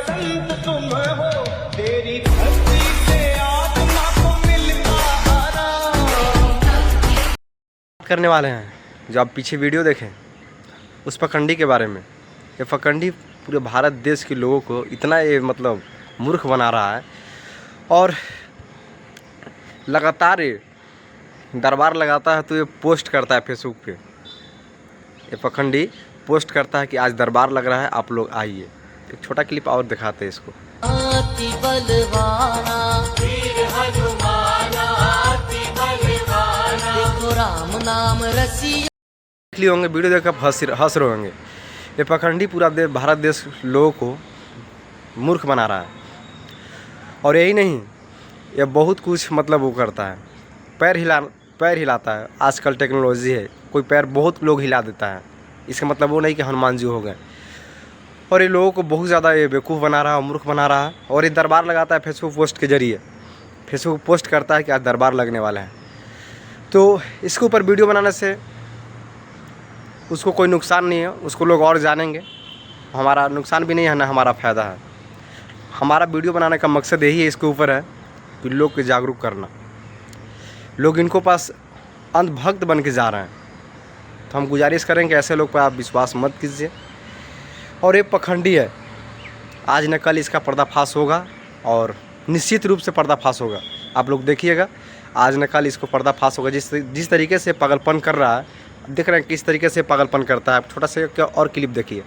संत तुम हो, तेरी धरती से आत्मा को मिलता आराम। करने वाले हैं जो आप पीछे वीडियो देखें उस पखंडी के बारे में। ये पखंडी पूरे भारत देश के लोगों को इतना ये मतलब मूर्ख बना रहा है और लगातार ये दरबार लगाता है तो ये पोस्ट करता है फेसबुक पे। ये पखंडी पोस्ट करता है कि आज दरबार लग रहा है, आप लोग आइए। एक छोटा क्लिप और दिखाते हैं इसको। अति बलवाना वीर हनुमाना, अति बलवाना देखो राम नाम रसिया। देख लिए होंगे वीडियो देखकर हंस रहे होंगे। ये पखंडी पूरा भारत देश लोगों को मूर्ख बना रहा है। और यही नहीं, ये बहुत कुछ मतलब वो करता है, पैर हिलाता है। आजकल टेक्नोलॉजी है, कोई पैर बहुत लोग हिला देता है। इसका मतलब वो नहीं कि हनुमान जी हो गए। और ये लोगों को बहुत ज़्यादा ये बेवकूफ़ बना रहा है, मूर्ख बना रहा है। और ये दरबार लगाता है फेसबुक पोस्ट के ज़रिए। फेसबुक पोस्ट करता है कि आज दरबार लगने वाला है। तो इसके ऊपर वीडियो बनाने से उसको कोई नुकसान नहीं है, उसको लोग और जानेंगे। हमारा नुकसान भी नहीं है, ना हमारा फ़ायदा है। हमारा वीडियो बनाने का मकसद यही है, इसके ऊपर है कि लोग को जागरूक करना। लोग इनको पास अंधभक्त बन के जा रहे हैं, तो हम गुजारिश करेंगे ऐसे लोग पर आप विश्वास मत कीजिए। और ये पखंडी है, आज न कल इसका पर्दाफाश होगा और निश्चित रूप से पर्दाफाश होगा। आप लोग देखिएगा, आज न कल इसको पर्दाफाश होगा। जिस तरीके से पागलपन कर रहा है, देख रहे हैं किस तरीके से पागलपन करता है। छोटा सा क्या और क्लिप देखिए।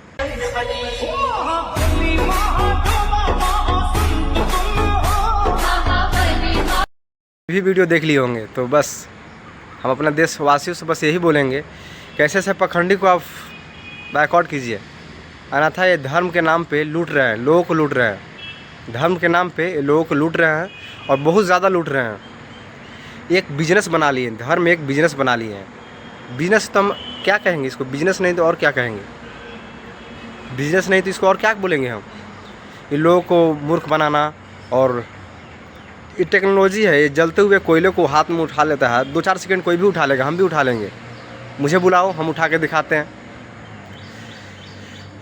भी वीडियो देख लिए होंगे तो बस हम अपने देशवासियों से बस यही बोलेंगे कि ऐसे पखंडी को आप बैकआउट कीजिए। अन्यथा ये धर्म के नाम पे लूट रहे हैं, लोगों को लूट रहे हैं। धर्म के नाम पे लोगों को लूट रहे हैं और बहुत ज़्यादा लूट रहे हैं। एक बिजनेस बना लिए, धर्म एक बिजनेस बना लिए हैं। बिजनेस तो हम क्या कहेंगे इसको, बिजनेस नहीं तो और क्या कहेंगे। बिजनेस नहीं तो इसको और क्या बोलेंगे हम। ये लोगों को मूर्ख बनाना। और ये टेक्नोलॉजी है, ये जलते हुए कोयले को हाथ में उठा लेता है। 2-4 सेकंड कोई भी उठा लेगा, हम भी उठा लेंगे। मुझे बुलाओ, हम उठा के दिखाते हैं।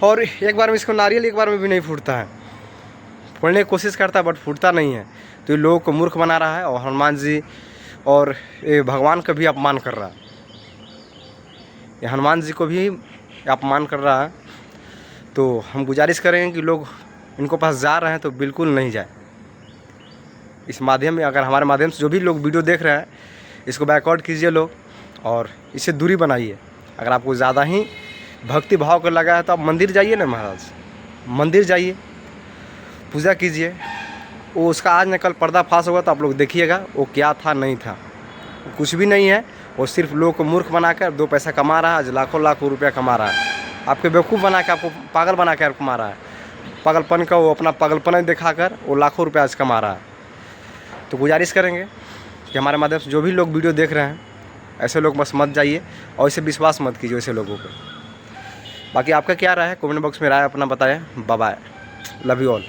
और एक बार में इसको नारियल एक बार में भी नहीं फूटता है। फोड़ने की कोशिश करता है बट फूटता नहीं है। तो ये लोगों को मूर्ख बना रहा है और हनुमान जी और ये भगवान का भी अपमान कर रहा है। ये हनुमान जी को भी अपमान कर रहा है। तो हम गुजारिश करेंगे कि लोग इनको पास जा रहे हैं तो बिल्कुल नहीं जाए। इस माध्यम में, अगर हमारे माध्यम से जो भी लोग वीडियो देख रहे हैं, इसको बैकआउट कीजिए लोग और इससे दूरी बनाइए। अगर आपको ज़्यादा ही भक्ति भाव कर लगा है तो आप मंदिर जाइए ना महाराज, मंदिर जाइए, पूजा कीजिए। वो उसका आज न कल पर्दाफाश होगा तो आप लोग देखिएगा वो क्या था नहीं था। कुछ भी नहीं है, वो सिर्फ लोगों को मूर्ख बनाकर 2 पैसा कमा रहा है। आज लाखों रुपया कमा रहा है। आपके बेवकूफ़ बना के, आपको पागल बना कर कमा रहा है। पागलपन का वो अपना पागलपन दिखाकर वो लाखों रुपया आज कमा रहा है। तो गुजारिश करेंगे कि हमारे माध्यम से जो भी लोग वीडियो देख रहे हैं, ऐसे लोग बस मत जाइए और इसे विश्वास मत कीजिए ऐसे लोगों पर। बाकी आपका क्या राय है कमेंट बॉक्स में राय अपना बताएं। Bye bye, love you all.